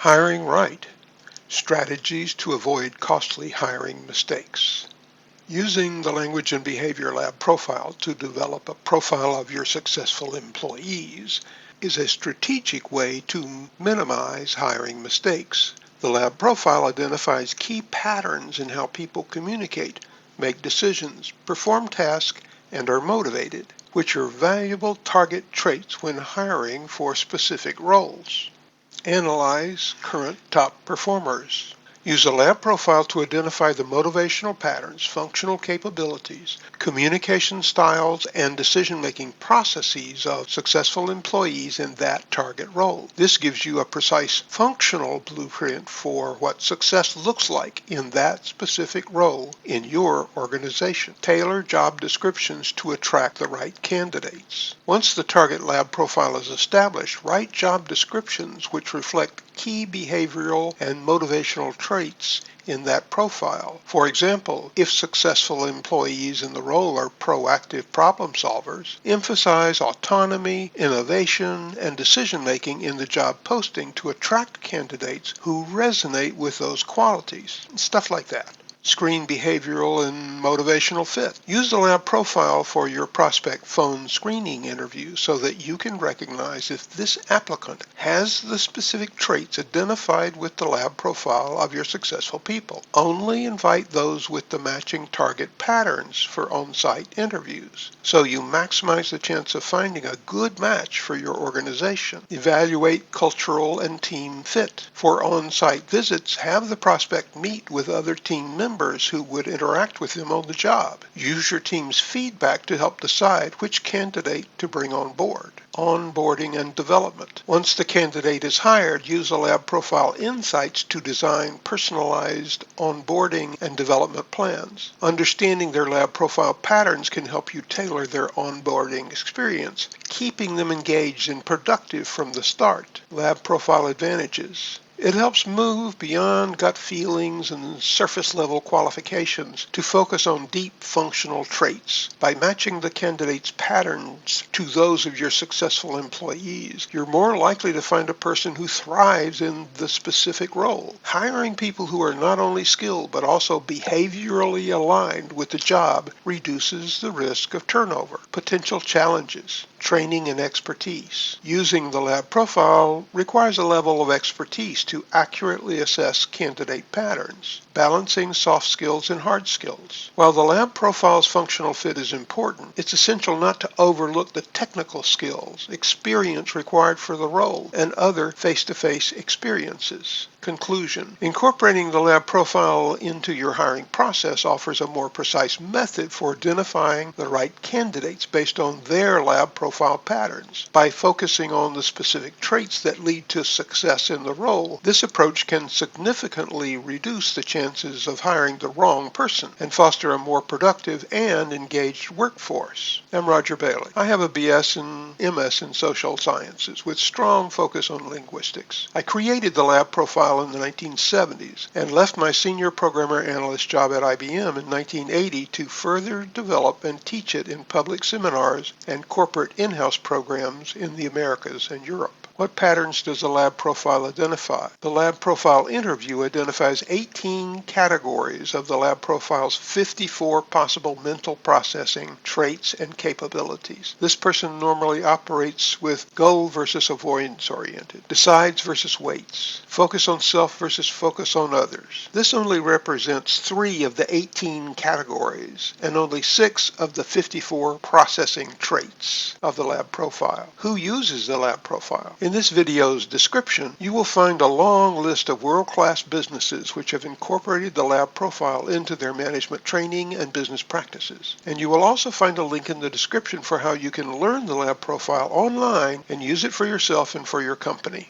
Hiring right. Strategies to avoid costly hiring mistakes. Using the Language and Behavior Lab profile to develop a profile of your successful employees is a strategic way to minimize hiring mistakes. The lab profile identifies key patterns in how people communicate, make decisions, perform tasks, and are motivated, which are valuable target traits when hiring for specific roles. Analyze current top performers. Use a lab profile to identify the motivational patterns, functional capabilities, communication styles, and decision-making processes of successful employees in that target role. This gives you a precise functional blueprint for what success looks like in that specific role in your organization. Tailor job descriptions to attract the right candidates. Once the target lab profile is established, write job descriptions which reflect key behavioral and motivational traits in that profile. For example, if successful employees in the role are proactive problem solvers, emphasize autonomy, innovation, and decision-making in the job posting to attract candidates who resonate with those qualities. Stuff like that. Screen behavioral and motivational fit. Use the lab profile for your prospect phone screening interview so that you can recognize if this applicant has the specific traits identified with the lab profile of your successful people. Only invite those with the matching target patterns for on-site interviews, so you maximize the chance of finding a good match for your organization. Evaluate cultural and team fit. For on-site visits, have the prospect meet with other team members who would interact with them on the job. Use your team's feedback to help decide which candidate to bring on board. Onboarding and development. Once the candidate is hired, use a lab profile insights to design personalized onboarding and development plans. Understanding their lab profile patterns can help you tailor their onboarding experience, keeping them engaged and productive from the start. Lab profile advantages. It helps move beyond gut feelings and surface-level qualifications to focus on deep functional traits. By matching the candidate's patterns to those of your successful employees, you're more likely to find a person who thrives in the specific role. Hiring people who are not only skilled but also behaviorally aligned with the job reduces the risk of turnover. Potential challenges. Training and expertise. Using the lab profile requires a level of expertise to accurately assess candidate patterns, balancing soft skills and hard skills. While the lab profile's functional fit is important, it's essential not to overlook the technical skills, experience required for the role, and other face-to-face experiences. Conclusion. Incorporating the lab profile into your hiring process offers a more precise method for identifying the right candidates based on their lab profile patterns. By focusing on the specific traits that lead to success in the role, this approach can significantly reduce the chances of hiring the wrong person and foster a more productive and engaged workforce. I'm Roger Bailey. I have a BS and MS in social sciences with strong focus on linguistics. I created the lab profile in the 1970s and left my senior programmer analyst job at IBM in 1980 to further develop and teach it in public seminars and corporate in-house programs in the Americas and Europe. What patterns does the lab profile identify? The lab profile interview identifies 18 categories of the lab profile's 54 possible mental processing traits and capabilities. This person normally operates with goal versus avoidance oriented, decides versus waits, focus on self versus focus on others. This only represents 3 of the 18 categories and only 6 of the 54 processing traits of the lab profile. Who uses the lab profile? In this video's description, you will find a long list of world-class businesses which have incorporated the lab profile into their management training and business practices. And you will also find a link in the description for how you can learn the lab profile online and use it for yourself and for your company.